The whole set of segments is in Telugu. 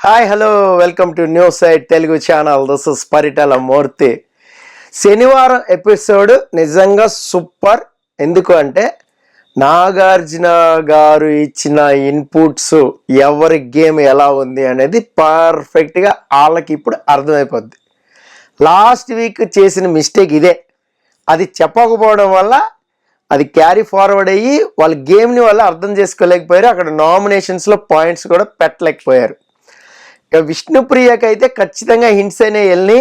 Hi hello welcome to news site Telugu channel. This is Paritala Murthy. శనివారం ఎపిసోడ్ నిజంగా సూపర్. ఎందుకు అంటే నాగార్జున గారు ఇచ్చిన ఇన్పుట్స్ ఎవరి గేమ్ ఎలా ఉంది అనేది పర్ఫెక్ట్గా వాళ్ళకి ఇప్పుడు అర్థమైపోద్ది. లాస్ట్ వీక్ చేసిన మిస్టేక్ ఇదే. అది చెప్పకపోవడం వల్ల అది క్యారీ ఫార్వర్డ్ అయ్యి వాళ్ళ గేమ్ని వాళ్ళు అర్థం చేసుకోలేకపోయారు. అక్కడ నామినేషన్స్లో పాయింట్స్ కూడా పెట్టలేకపోయారు. విష్ణుప్రియకి అయితే ఖచ్చితంగా హింట్స్ అనేవి వెళ్ళి,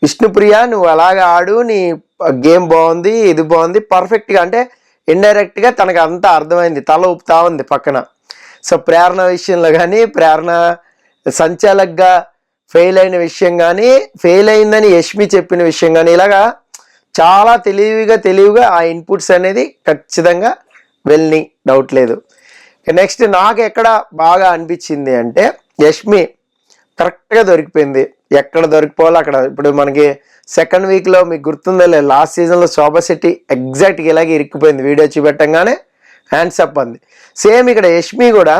విష్ణుప్రియ నువ్వు అలాగే ఆడు, నీ గేమ్ బాగుంది, ఇది బాగుంది, పర్ఫెక్ట్గా అంటే ఇండైరెక్ట్గా తనకు అంతా అర్థమైంది, తల ఊపుతా ఉంది పక్కన. సో ప్రేరణ విషయంలో కానీ, ప్రేరణ సంచాలక్గా ఫెయిల్ అయిన విషయం కానీ, ఫెయిల్ అయిందని యష్మి చెప్పిన విషయం కానీ, ఇలాగా చాలా తెలివిగా ఆ ఇన్పుట్స్ అనేది ఖచ్చితంగా వెళ్ళి డౌట్ లేదు. నెక్స్ట్ నాకు ఎక్కడ బాగా అనిపించింది అంటే యష్మి కరెక్ట్గా దొరికిపోయింది. ఎక్కడ దొరికిపోవాలో అక్కడ. ఇప్పుడు మనకి సెకండ్ వీక్లో మీకు గుర్తుందో లేదు, లాస్ట్ సీజన్లో శోభా శెట్టి ఎగ్జాక్ట్గా ఇలాగే ఇరిక్కిపోయింది. వీడియో చూపెట్టంగానే హ్యాండ్స్ అప్ అంది. సేమ్ ఇక్కడ యష్మి కూడా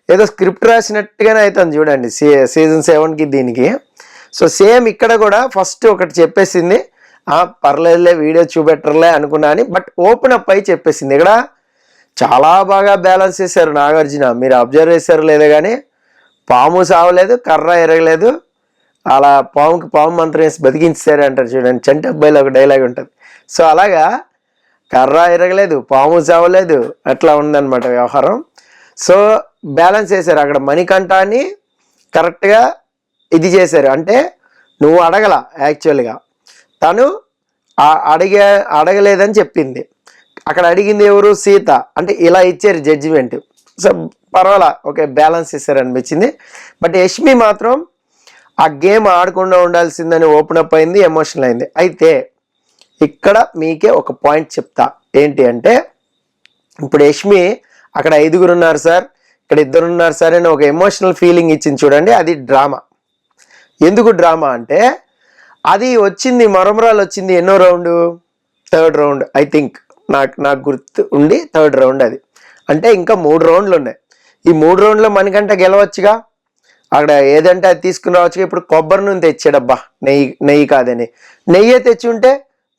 ఏదో స్క్రిప్ట్ రాసినట్టుగానే అవుతుంది చూడండి సీజన్ 7కి దీనికి. సో సేమ్ ఇక్కడ కూడా ఫస్ట్ ఒకటి చెప్పేసింది, పర్లేదులే వీడియో చూపెట్టరులే అనుకున్నా అని, బట్ ఓపెన్ అప్ అయి చెప్పేసింది. ఇక్కడ చాలా బాగా బ్యాలెన్స్ చేశారు నాగార్జున. మీరు అబ్జర్వ్ చేశారు లేదా కానీ పాము సావలేదు, కర్ర ఎరగలేదు, అలా పాముకి పాము మంత్రం వేసి బతికించారు అంటారు చూడండి, చంటి అబ్బాయిలో ఒక డైలాగ్ ఉంటుంది. సో అలాగా కర్ర ఎరగలేదు, పాము సావలేదు, అట్లా ఉందన్నమాట వ్యవహారం. సో బ్యాలెన్స్ చేశారు. అక్కడ మణికంఠాన్ని కరెక్ట్గా ఇది చేశారు. అంటే నువ్వు అడగల, యాక్చువల్గా తను అడగలేదని చెప్పింది. అక్కడ అడిగింది ఎవరు? సీత. అంటే ఇలా ఇచ్చారు జడ్జిమెంట్. సో పర్వాలా, ఓకే, బ్యాలెన్స్ చేశారు అనిపించింది. బట్ యష్మి మాత్రం ఆ గేమ్ ఆడకుండా ఉండాల్సిందని ఓపెన్ అప్ అయింది, ఎమోషనల్ అయింది. అయితే ఇక్కడ మీకే ఒక పాయింట్ చెప్తా. ఏంటి అంటే ఇప్పుడు యష్మి అక్కడ 5 ఉన్నారు సార్, ఇక్కడ 2 ఉన్నారు సార్ అని ఒక ఎమోషనల్ ఫీలింగ్ ఇచ్చింది చూడండి, అది డ్రామా. ఎందుకు డ్రామా అంటే అది వచ్చింది, మరమరాలు వచ్చింది ఎన్నో round? 3rd round I think. నాకు గుర్తు ఉండి 3rd రౌండ్ అది. అంటే ఇంకా 3 రౌండ్లు ఉన్నాయి. ఈ 3 రౌండ్లో మణికంఠ గెలవచ్చుగా, అక్కడ ఏదంటే అది తీసుకుని రావచ్చుగా. ఇప్పుడు కొబ్బరి నూనె తెచ్చాడబ్బా, నెయ్యి కాదని. నెయ్యే తెచ్చి ఉంటే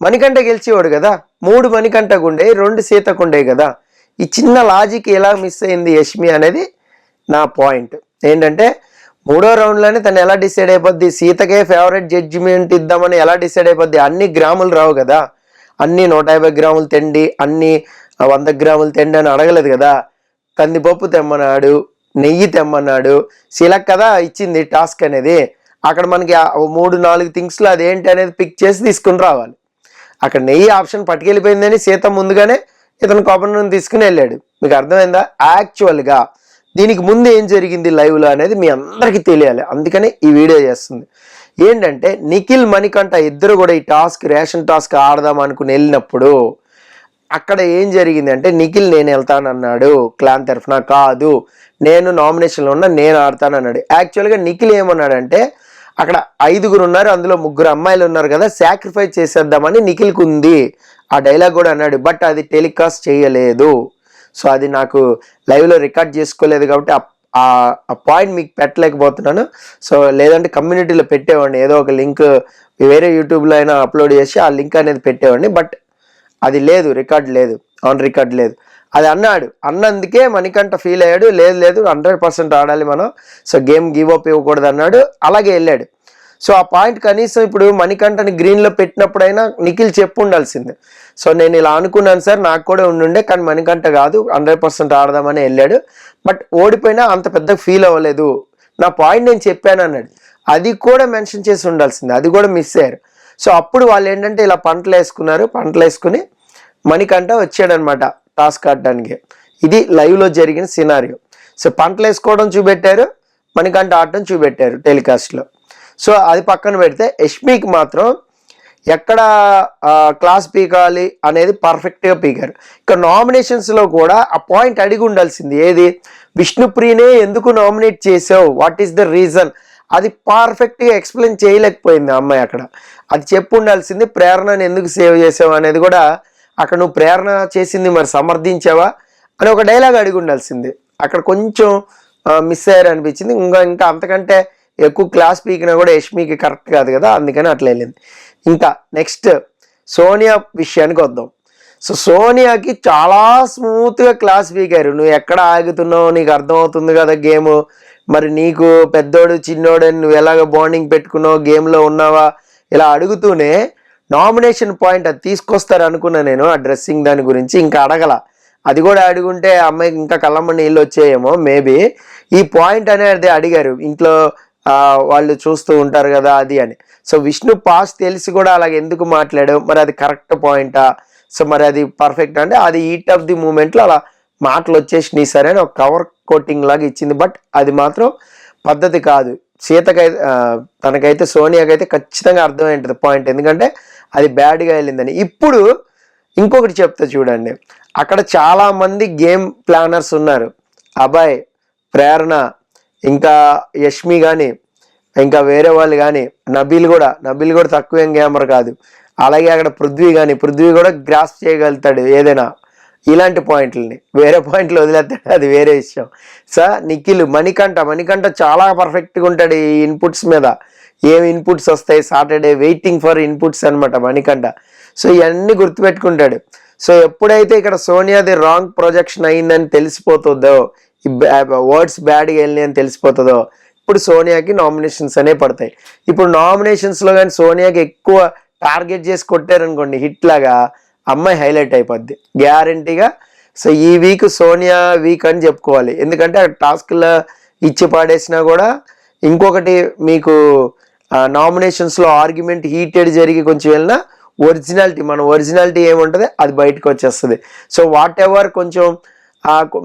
మణికంఠ గెలిచేవాడు కదా. 3 మణికంఠకు ఉండే, 2 సీతకు ఉండే కదా. ఈ చిన్న లాజిక్ ఎలా మిస్ అయింది యష్మి అనేది నా పాయింట్. ఏంటంటే 3వ రౌండ్లోనే తను ఎలా డిసైడ్ అయిపోద్ది, సీతకే ఫేవరెట్ జడ్జిమెంట్ ఇద్దామని ఎలా డిసైడ్ అయిపోద్ది? అన్ని గ్రాములు రావు కదా, అన్ని 150 గ్రాములు తెండి, అన్ని 100 గ్రాములు తెండి అని అడగలేదు కదా. కందిపప్పు తెమ్మన్నాడు, నెయ్యి తెమ్మన్నాడు, శీలక్ కదా ఇచ్చింది టాస్క్ అనేది. అక్కడ మనకి 3-4 థింగ్స్లో అదేంటి అనేది పిక్ చేసి తీసుకుని రావాలి. అక్కడ నెయ్యి ఆప్షన్ పట్టుకెళ్ళిపోయిందని సీత ముందుగానే ఇతను కొబ్బరి నూనె తీసుకుని వెళ్ళాడు. మీకు అర్థమైందా? యాక్చువల్గా దీనికి ముందు ఏం జరిగింది లైవ్లో అనేది మీ అందరికీ తెలియాలి. అందుకని ఈ వీడియో చేస్తుంది. ఏంటంటే నిఖిల్ మణికంఠ ఇద్దరు కూడా ఈ టాస్క్, రేషన్ టాస్క్ ఆడదాం అనుకుని వెళ్ళినప్పుడు అక్కడ ఏం జరిగింది అంటే నిఖిల్ నేను వెళ్తానన్నాడు, క్లాన్ తరఫున కాదు, నేను నామినేషన్లో ఉన్నా, నేను ఆడతానన్నాడు. యాక్చువల్గా నిఖిల్ ఏమన్నాడంటే అక్కడ 5 ఉన్నారు, అందులో 3 అమ్మాయిలు ఉన్నారు కదా, సాక్రిఫైస్ చేసేద్దామని నిఖిల్కి ఉంది. ఆ డైలాగ్ కూడా అన్నాడు, బట్ అది టెలికాస్ట్ చేయలేదు. సో అది నాకు లైవ్లో రికార్డ్ చేసుకోలేదు కాబట్టి ఆ పాయింట్ మీకు పెట్టలేకపోతున్నాను. సో లేదంటే కమ్యూనిటీలో పెట్టేవాడిని, ఏదో ఒక లింక్ వేరే యూట్యూబ్లో అయినా అప్లోడ్ చేసి ఆ లింక్ అనేది పెట్టేవాడిని. బట్ అది లేదు, రికార్డ్ లేదు, ఆన్ రికార్డ్ లేదు. అది అన్నందుకే మణికంఠ ఫీల్ అయ్యాడు. లేదు 100% ఆడాలి మనం, సో గేమ్ గివ్ అప్ ఇవ్వకూడదు అన్నాడు. అలాగే వెళ్ళాడు. సో ఆ పాయింట్ కనీసం ఇప్పుడు మణికంఠని గ్రీన్లో పెట్టినప్పుడైనా నిఖిల్ చెప్పు ఉండాల్సిందే. సో నేను ఇలా అనుకున్నాను సార్, నాకు కూడా ఉండుండే, కానీ మణికంఠ కాదు 100% ఆడదామని వెళ్ళాడు. బట్ ఓడిపోయినా అంత పెద్ద ఫీల్ అవ్వలేదు, నా పాయింట్ నేను చెప్పాను అన్నాడు. అది కూడా మెన్షన్ చేసి ఉండాల్సిందే, అది కూడా మిస్ అయ్యారు. సో అప్పుడు వాళ్ళు ఏంటంటే ఇలా పంటలు వేసుకుని మణికంఠ వచ్చాడనమాట టాస్క్ ఆడడానికి. ఇది లైవ్లో జరిగిన సినారియో. సో పంటలు వేసుకోవడం చూపెట్టారు, మణికంఠ ఆడటం చూపెట్టారు టెలికాస్ట్లో. సో అది పక్కన పెడితే యష్మికి మాత్రం ఎక్కడ క్లాస్ పీకాలి అనేది పర్ఫెక్ట్గా పీకారు. ఇక నామినేషన్స్లో కూడా ఆ పాయింట్ అడిగి ఉండాల్సింది, ఏది విష్ణుప్రియనే ఎందుకు నామినేట్ చేసావు, వాట్ ఈస్ ద రీజన్, అది పర్ఫెక్ట్గా ఎక్స్ప్లెయిన్ చేయలేకపోయింది ఆ అమ్మాయి. అక్కడ అది చెప్పు ఉండాల్సింది. ప్రేరణని ఎందుకు సేవ్ చేసావు అనేది కూడా అక్కడ నువ్వు ప్రేరణ చేసింది మరి సమర్థించావా అని ఒక డైలాగ్ అడిగి ఉండాల్సింది. అక్కడ కొంచెం మిస్ అయ్యారు అనిపించింది. ఇంకా అంతకంటే ఎక్కువ క్లాస్ పీకినా కూడా యష్మికి కరెక్ట్ కాదు కదా, అందుకని అట్లా వెళ్ళింది. ఇంకా నెక్స్ట్ సోనియా విషయానికి వద్దాం. సో సోనియాకి చాలా స్మూత్గా క్లాస్ పీకారు. నువ్వు ఎక్కడ ఆగుతున్నావు, నీకు అర్థమవుతుంది కదా గేమ్, మరి నీకు పెద్దోడు చిన్నోడు నువ్వు ఎలాగ బాండింగ్ పెట్టుకున్నావు, గేమ్లో ఉన్నావా, ఇలా అడుగుతూనే నామినేషన్ పాయింట్ అది తీసుకొస్తారు అనుకున్నా నేను. ఆ డ్రెస్సింగ్ దాని గురించి ఇంకా అడగల, అది కూడా అడుగుంటే అమ్మాయికి ఇంకా కళ్ళమ్మ నీళ్ళు వచ్చాయేమో మేబీ. ఈ పాయింట్ అనేది అడిగారు, ఇంట్లో వాళ్ళు చూస్తూ ఉంటారు కదా అది అని. సో విష్ణు పాస్ తెలిసి కూడా అలాగ ఎందుకు మాట్లాడావు, మరి అది కరెక్ట్ పాయింటా, సో మరి అది పర్ఫెక్ట్ అంటే అది హీట్ ఆఫ్ ది మూమెంట్లో అలా మాటలు వచ్చేసినాయి సరే అని ఒక కవర్ కోటింగ్ లాగా ఇచ్చింది. బట్ అది మాత్రం పద్ధతి కాదు. సీతకైతే తనకైతే సోనియాకైతే ఖచ్చితంగా అర్థమైంటుంది పాయింట్, ఎందుకంటే అది బ్యాడ్గా వెళ్ళిందని. ఇప్పుడు ఇంకొకటి చెప్తా చూడండి, అక్కడ చాలామంది గేమ్ ప్లానర్స్ ఉన్నారు, అభయ్, ప్రేరణ, ఇంకా యష్మి కానీ, ఇంకా వేరే వాళ్ళు కానీ, నబీల్ కూడా తక్కువేం గేమర్ కాదు. అలాగే అక్కడ పృథ్వీ కూడా గ్రాస్ప్ చేయగలుగుతాడు ఏదైనా ఇలాంటి పాయింట్లని, వేరే పాయింట్లు వదిలేస్తాడు అది వేరే విషయం. సో నిఖిల్, మణికంఠ చాలా పర్ఫెక్ట్గా ఉంటాడు ఈ ఇన్పుట్స్ మీద, ఏం ఇన్పుట్స్ వస్తాయి సాటర్డే వెయిటింగ్ ఫర్ ఇన్పుట్స్ అనమాట మణికంఠ. సో ఇవన్నీ గుర్తుపెట్టుకుంటాడు. సో ఎప్పుడైతే ఇక్కడ సోనియాది రాంగ్ ప్రొజెక్షన్ అయిందని తెలిసిపోతుందో, ఈ వర్డ్స్ బ్యాడ్గా వెళ్ళినాయి అని తెలిసిపోతుందో, ఇప్పుడు సోనియాకి నామినేషన్స్ అనే పడతాయి. ఇప్పుడు నామినేషన్స్లో కానీ సోనియాకి ఎక్కువ టార్గెట్ చేసి కొట్టారనుకోండి హిట్ లాగా, అమ్మాయి హైలైట్ అయిపోద్ది గ్యారంటీగా. సో ఈ వీక్ సోనియా వీక్ అని చెప్పుకోవాలి, ఎందుకంటే ఆ టాస్క్లో ఇచ్చి పాడేసినా కూడా. ఇంకొకటి మీకు నామినేషన్స్లో ఆర్గ్యుమెంట్ హీటెడ్ జరిగి కొంచెం వెళ్ళినా మన ఒరిజినాలిటీ ఏముంటుంది అది బయటకు వచ్చేస్తుంది. సో వాట్ ఎవర్ కొంచెం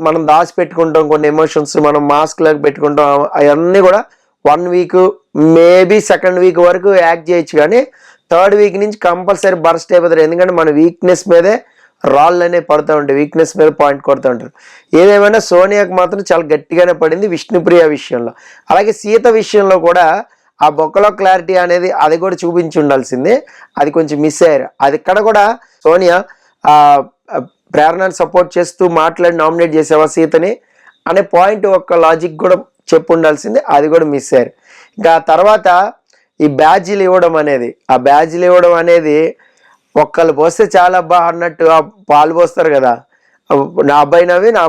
మనం దాచి పెట్టుకుంటాం కొన్ని ఎమోషన్స్, మనం మాస్క్లోకి పెట్టుకుంటాం, అవన్నీ కూడా 1 వీక్ మేబీ 2nd వీక్ వరకు యాక్ట్ చేయొచ్చు, కానీ 3rd వీక్ నుంచి కంపల్సరీ బర్స్ట్ అయిపోతారు. ఎందుకంటే మన వీక్నెస్ మీదే రాళ్ళు అనేవి పడుతూ ఉంటాయి, వీక్నెస్ మీద పాయింట్ కొడుతూ ఉంటారు. ఏదేమైనా సోనియాకి మాత్రం చాలా గట్టిగానే పడింది విష్ణుప్రియ విషయంలో. అలాగే సీత విషయంలో కూడా ఆ బొక్కలో క్లారిటీ అనేది అది కూడా చూపించి ఉండాల్సిందే, అది కొంచెం మిస్ అయ్యారు. అది ఇక్కడ కూడా సోనియా ప్రేరణను సపోర్ట్ చేస్తూ మాట్లాడి నామినేట్ చేసావా సీతని అనే పాయింట్ ఒక లాజిక్ కూడా చెప్పు ఉండాల్సిందే, అది కూడా మిస్ అయ్యారు. ఇంకా తర్వాత ఈ బ్యాడ్జీలు ఇవ్వడం అనేది ఒక్కళ్ళు పోస్తే చాలా అబ్బా అన్నట్టు పాలు పోస్తారు కదా, నా అబ్బాయి నవీన్,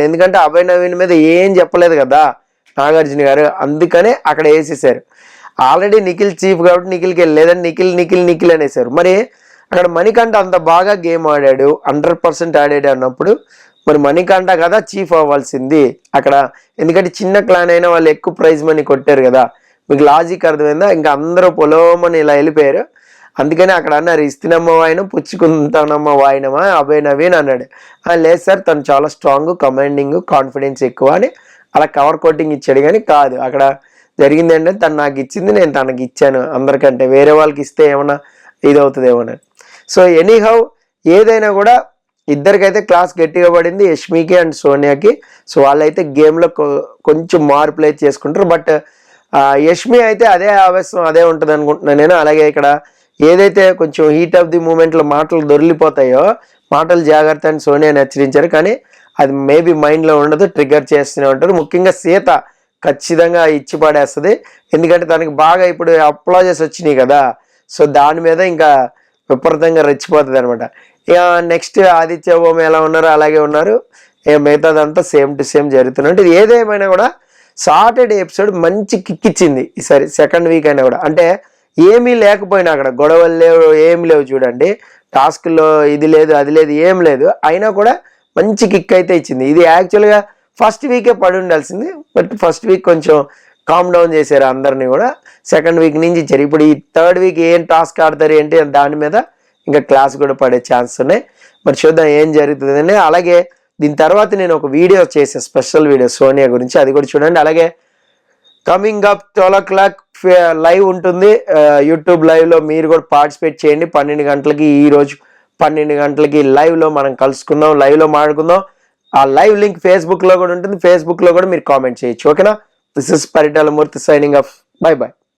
ఎందుకంటే అబ్బాయి నవీన్ మీద ఏం చెప్పలేదు కదా నాగార్జున గారు, అందుకనే అక్కడ వేసేసారు. ఆల్రెడీ నిఖిల్ చీఫ్ కాబట్టి నిఖిల్కి వెళ్ళి, లేదంటే నిఖిల్ అనేసారు. మరి అక్కడ మణికంఠ అంత బాగా గేమ్ ఆడాడు, 100% ఆడాడు అన్నప్పుడు మరి మణికంఠ కదా చీఫ్ అవ్వాల్సింది అక్కడ, ఎందుకంటే చిన్న క్లాన్ అయినా వాళ్ళు ఎక్కువ ప్రైజ్ మనీ కొట్టారు కదా. మీకు లాజిక్ అర్థమైందా? ఇంకా అందరూ పొలవమని ఇలా వెళ్ళిపోయారు. అందుకని అక్కడ అన్నారు, ఇస్తున్నమ్మ వాయిన పుచ్చుకుంటానమ్మ వాయినమా అభయ్ నవీన్ అన్నాడు. లేదు సార్, తను చాలా స్ట్రాంగ్, కమాండింగ్, కాన్ఫిడెన్స్ ఎక్కువ అని అలా కవర్ కోటింగ్ ఇచ్చాడు. కానీ కాదు, అక్కడ జరిగింది ఏంటంటే తను నాకు ఇచ్చింది, నేను తనకి ఇచ్చాను, అందరికంటే వేరే వాళ్ళకి ఇస్తే ఏమన్నా ఇది అవుతుందేమోనని. సో ఎనీహౌ ఏదైనా కూడా ఇద్దరికైతే క్లాస్ గట్టిగా పడింది, యష్మికి అండ్ సోనియాకి. సో వాళ్ళైతే గేమ్లో కొంచెం మార్పులు అయితే చేసుకుంటారు. బట్ యష్మి అయితే అదే ఆవేశం అదే ఉంటుంది అనుకుంటున్నాను నేను. అలాగే ఇక్కడ ఏదైతే కొంచెం హీట్ ఆఫ్ ది మూమెంట్లో మాటలు దొరికిపోతాయో, మాటలు జాగ్రత్త అని సోనియాని హెచ్చరించారు, కానీ అది మేబీ మైండ్లో ఉండదు, ట్రిగ్గర్ చేస్తూనే ఉంటారు. ముఖ్యంగా సీత ఖచ్చితంగా ఇచ్చి పడేస్తుంది, ఎందుకంటే తనకి బాగా ఇప్పుడు అప్లాజెస్ వచ్చినాయి కదా. సో దాని మీద ఇంకా విపరీతంగా రెచ్చిపోతుంది అనమాట. ఇక నెక్స్ట్ ఆదిత్య ఓం ఎలా ఉన్నారో అలాగే ఉన్నారు, ఇక మిగతాదంతా సేమ్ టు సేమ్ జరుగుతున్నట్టు. ఇది ఏదేమైనా కూడా సాటర్డే ఎపిసోడ్ మంచి కిక్ ఇచ్చింది ఈసారి, 2nd వీక్ అయినా కూడా. అంటే ఏమీ లేకపోయినా అక్కడ గొడవలు లేవు, ఏమి లేవు చూడండి, టాస్క్లో ఇది లేదు అది లేదు ఏం లేదు, అయినా కూడా మంచి కిక్ అయితే ఇచ్చింది. ఇది యాక్చువల్గా 1st వీకే పడి ఉండాల్సింది, బట్ 1st వీక్ కొంచెం కామ్ డౌన్ చేశారు అందరినీ కూడా, 2nd వీక్ నుంచి ఇచ్చారు. ఇప్పుడు ఈ 3rd వీక్ ఏం టాస్క్ ఆడతారు ఏంటి దాని మీద ఇంకా క్లాస్ కూడా పడే ఛాన్స్ ఉన్నాయి. మరి చూద్దాం ఏం జరుగుతుందని. అలాగే దీని తర్వాత నేను ఒక వీడియో చేసాను, స్పెషల్ వీడియో సోనియా గురించి, అది కూడా చూడండి. అలాగే కమింగ్ అప్ 12 o'clock లైవ్ ఉంటుంది యూట్యూబ్ లైవ్లో, మీరు కూడా పార్టిసిపేట్ చేయండి. 12 గంటలకి, ఈరోజు 12 గంటలకి లైవ్లో మనం కలుసుకుందాం, లైవ్లో మాట్లాడుకుందాం. ఆ లైవ్ లింక్ ఫేస్బుక్లో కూడా ఉంటుంది, ఫేస్బుక్లో కూడా మీరు కామెంట్ చేయొచ్చు. ఓకేనా? This is Paritala Murthy signing off. By by.